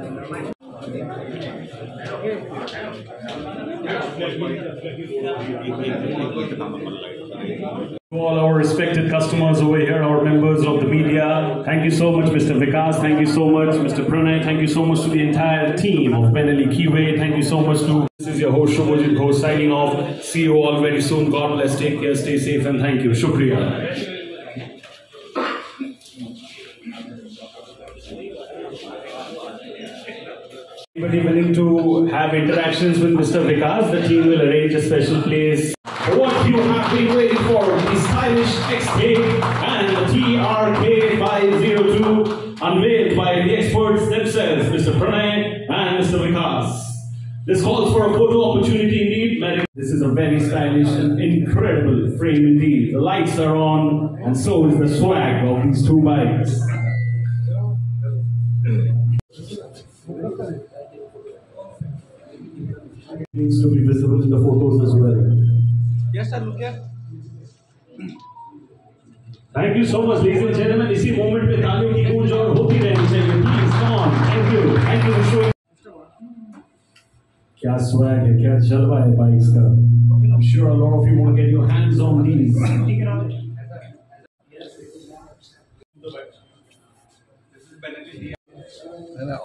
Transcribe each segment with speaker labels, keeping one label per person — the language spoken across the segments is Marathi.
Speaker 1: To all our respected customers over here, our members of the media, thank you so much, Mr. Vikas. Thank you so much, Mr. Pranay. Thank you so much to the entire team of Benelli Kiwe. Thank you so much to. This is your host Shobhajit Ghosh signing off. See you all very soon. God bless. Take care. Stay safe and thank you. Shukriya. Anybody willing to have interactions with Mr. Vikas, the team will arrange a special place. What you have been waiting for, the stylish XK and the TRK 502, unveiled by the experts themselves, Mr. Pranay and Mr. Vikas. This calls for a photo opportunity indeed. This is a very stylish and incredible frame indeed. The lights are on, and so is the swag of these two bikes. Needs to be visible in the photos as well.
Speaker 2: Yes, sir. Look here.
Speaker 1: Thank you so much, ladies and gentlemen. इसी मोमेंट में तालियों की गूंज और होती रहनी चाहिए. Please come on. Thank you for showing. क्या swag है, क्या जलवा है बाइक्स का. I'm sure a lot of you want to get your hands on these.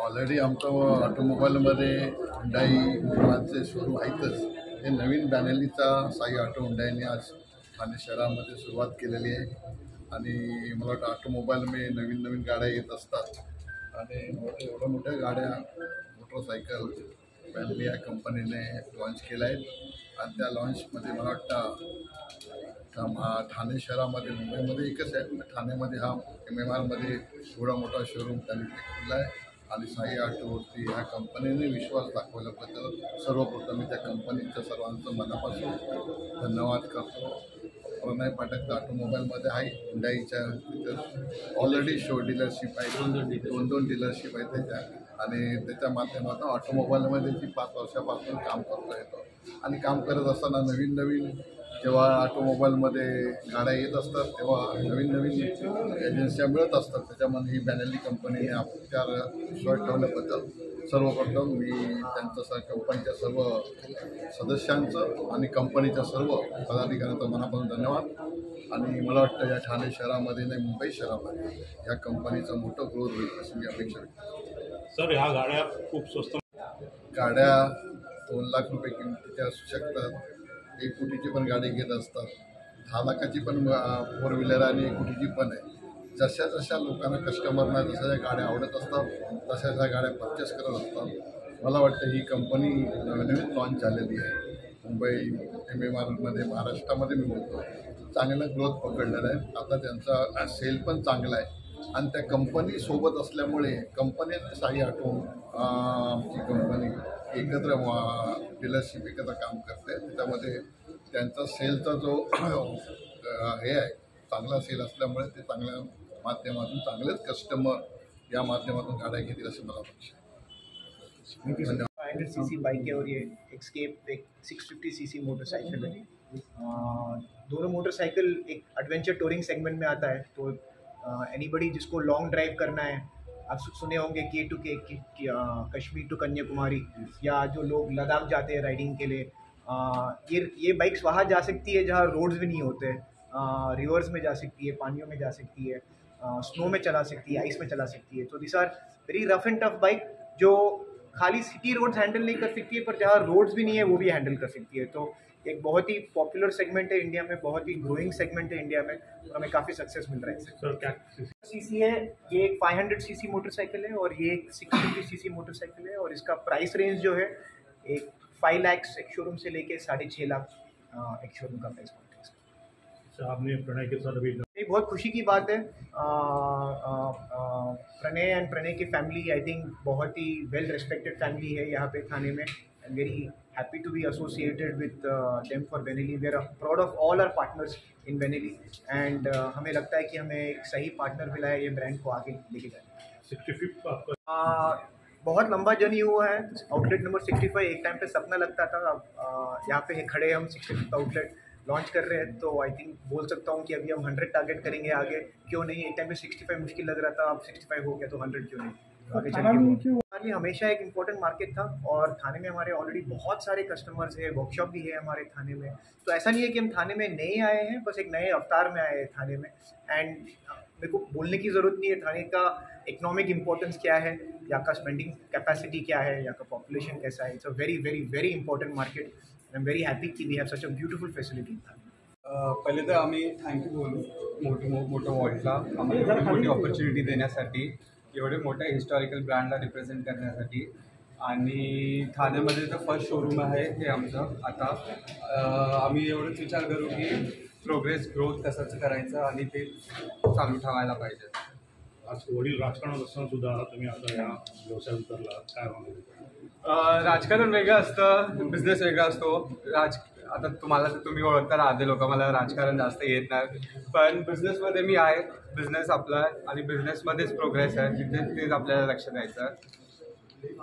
Speaker 3: Already आमचं ऑटोमोबाईलमध्ये हुंडाई विमानचे शोरूम आहेतच. हे नवीन बॅनेलीचा साई ऑटो हुंडाईने आज ठाणे शहरामध्ये सुरुवात केलेली आहे आणि मला वाटतं ऑटोमोबाईलमध्ये नवीन नवीन गाड्या येत असतात आणि एवढ्या मोठ्या गाड्या मोटरसायकल बॅनली या कंपनीने लॉन्च केल्या आहेत आणि त्या लॉन्चमध्ये मला वाटतं ठाणे शहरामध्ये मुंबईमध्ये एकच आहे, ठाण्यामध्ये हा MMRमध्ये एवढा मोठा शोरूम त्यांनी केला आहे आणि साई ऑटोवरती ह्या कंपनीने विश्वास दाखवल्याबद्दल सर्वप्रथम मी त्या कंपनीच्या सर्वांचं मनापासून धन्यवाद करतो. प्रणय पाठक ऑटोमोबाईलमध्ये आहे, हुंडाईच्या तिथं ऑलरेडी शो डीलरशिप आहे, दोन डीलरशिप आहे त्याच्या आणि त्याच्या माध्यमातून ऑटोमोबाईलमध्ये ती 5 वर्षापासून काम करतो येतो आणि काम करत असताना नवीन जेव्हा ऑटोमोबाईलमध्ये गाड्या येत असतात तेव्हा नवीन एजन्स्या मिळत असतात. त्याच्यामध्ये ही बॅनेली कंपनीने आपल्यावर विश्वास ठेवल्याबद्दल सर्वप्रथम मी त्यांचं कंपनीच्या सर्व सदस्यांचं आणि कंपनीच्या सर्व पदाधिकाऱ्यांचं मनापासून धन्यवाद. आणि मला वाटतं या ठाणे शहरामध्ये नाही मुंबई शहरामध्ये या कंपनीचं मोठं ग्रोथ होईल अशी मी अपेक्षा करतो.
Speaker 4: सर ह्या गाड्या खूप स्वस्त,
Speaker 3: गाड्या 2 लाख रुपये किमतीच्या असू शकतात, 1 कोटीची पण गाडी घेत असतात, 10 लाखाची पण 4 व्हीलर आणि 1 कोटीची पण आहे. जशा लोकांना कस्टमरना जशा गाड्या आवडत असतात तशा गाड्या परचेस करत असतात. मला वाटतं ही कंपनी नवीन लॉन्च झालेली आहे मुंबई MMRमध्ये महाराष्ट्रामध्ये मी बोलतो चांगला ग्रोथ पकडलेला आहे. आता त्यांचा सेल पण चांगला आहे आणि त्या कंपनीसोबत असल्यामुळे कंपनीने साई ऑटो आमची कंपनी एकत्र डीलरशिप एकत्र काम करते. त्याच्यामध्ये त्यांचा सेलचा जो हे आहे चांगला सेल असल्यामुळे ते चांगल्या माध्यमातून चांगलेच कस्टमर या माध्यमातून गाड्या घेतील असे मला अपेक्षा.
Speaker 2: 500 सीसी बाइक है और ये एक्सकेप एक 650 सीसी मोटरसाइकिल है. दोनों मोटरसाइकिल एक एडवेंचर टूरिंग सेगमेंट में आता है. तो एनीबडी जिसको लॉन्ग ड्राइव करना है, आप सुने होंगे K2K कश्मीर टू कन्याकुमारी, या जो लोग लद्दाख जाते हैं राइडिंग के लिए, ये बाइक्स वहाँ जा सकती है जहाँ रोड्स भी नहीं होते. रिवर्स में जा सकती है, पानियों में जा सकती है, स्नो में चला सकती है, आइस में चला सकती है. तो this are very rough and tough bike जो खाली सिटी रोड्स हैंडल नहीं कर सकती है पर जहाँ रोड्स भी नहीं है वो भी हैंडल कर सकती है. तो एक बहुत ही पॉपुलर सेगमेंट है इंडिया में, बहुत ही ग्रोइंग सेगमेंट है इंडिया में और हमें काफ़ी सक्सेस मिल रहा है इससे.
Speaker 4: सर क्या
Speaker 2: सीसी है, ये एक 500 सीसी मोटरसाइकिल है और ये एक 650 सीसी मोटरसाइकिल है और इसका प्राइस रेंज जो है एक 5 लाख एक शोरूम से लेके 6.5 लाख एक शोरूम का प्राइस पॉइंट है.
Speaker 4: सर आपने प्रणय के साथ अभी
Speaker 2: ये बहुत खुशी की बात है. प्रणय की फैमिली आई थिंक बहुत ही वेल रिस्पेक्टेड फैमिली है यहाँ पे थाने में. I am very happy to be associated with them for Benelli. We are proud of all our partners in Benelli and हमें लगता है कि हमें एक सही पार्टनर मिला है ये ब्रांड को आगे लेके जाने.
Speaker 4: 65 आपका
Speaker 2: बहुत लंबा जर्नी हुआ है. आउटलेट नंबर 65 एक टाइम पे सपना लगता था. अब यहाँ पे खड़े हम 65 आउटलेट लॉन्च कर रहे हैं. तो आई थिंक बोल सकता हूँ कि अभी हम 100 टारगेट करेंगे आगे. क्यों नहीं, एक टाइम पे 65 मुश्किल लग रहा था, अब 65 हो गया तो 100 क्यों नहीं आगे चल के. भी हमेशा एक इम्पोर्टेंट मार्केट था और थाने में हमारे ऑलरेडी बहुत सारे कस्टमर्स हैं, वर्कशॉप भी है हमारे थाने में। तो ऐसा नहीं है कि हम थाने में नए आए हैं, बस एक नए अवतार में आए हैं थाने में। एंड मेरे को बोलने की ज़रूरत नहीं है थाने का इकोनॉमिक इम्पोर्टेंस क्या है, यहाँ का स्पेंडिंग कैपेसिटी क्या है, यहाँ का पॉपुलेशन कैसा है। It's a very very very important market. I am very happy कि we have such a beautiful facility in Thane.
Speaker 5: पहिले तर आम्ही थँक्यू बोलू मोठं वॉल्टला आम्हाला एवढी मोठी ऑपॉर्च्युनिटी देण्यासाठी, एवढे मोठ्या हिस्टॉरिकल ब्रँडला रिप्रेझेंट करण्यासाठी। आणि ठाण्यामध्ये तर फर्स्ट शोरूम आहे हे आमचं। आता आम्ही एवढंच विचार करू की प्रोग्रेस ग्रोथ कसंच करायचं आणि ते चालू ठेवायला पाहिजे।
Speaker 4: आज वडील राजकारणात असताना सुद्धा तुम्ही आता या व्यवसायात उतरला, काय म्हणतो?
Speaker 5: राजकारण वेगळं असतं, बिझनेस वेगळा असतो। आता तुम्हाला तुम्ही ओळखता आधी लोक, मला राजकारण जास्त येत नाही, पण बिझनेसमध्ये मी आहे। बिझनेस आपला आहे आणि बिझनेसमध्येच प्रोग्रेस आहे, तिथे तेच आपल्याला लक्ष द्यायचं आहे।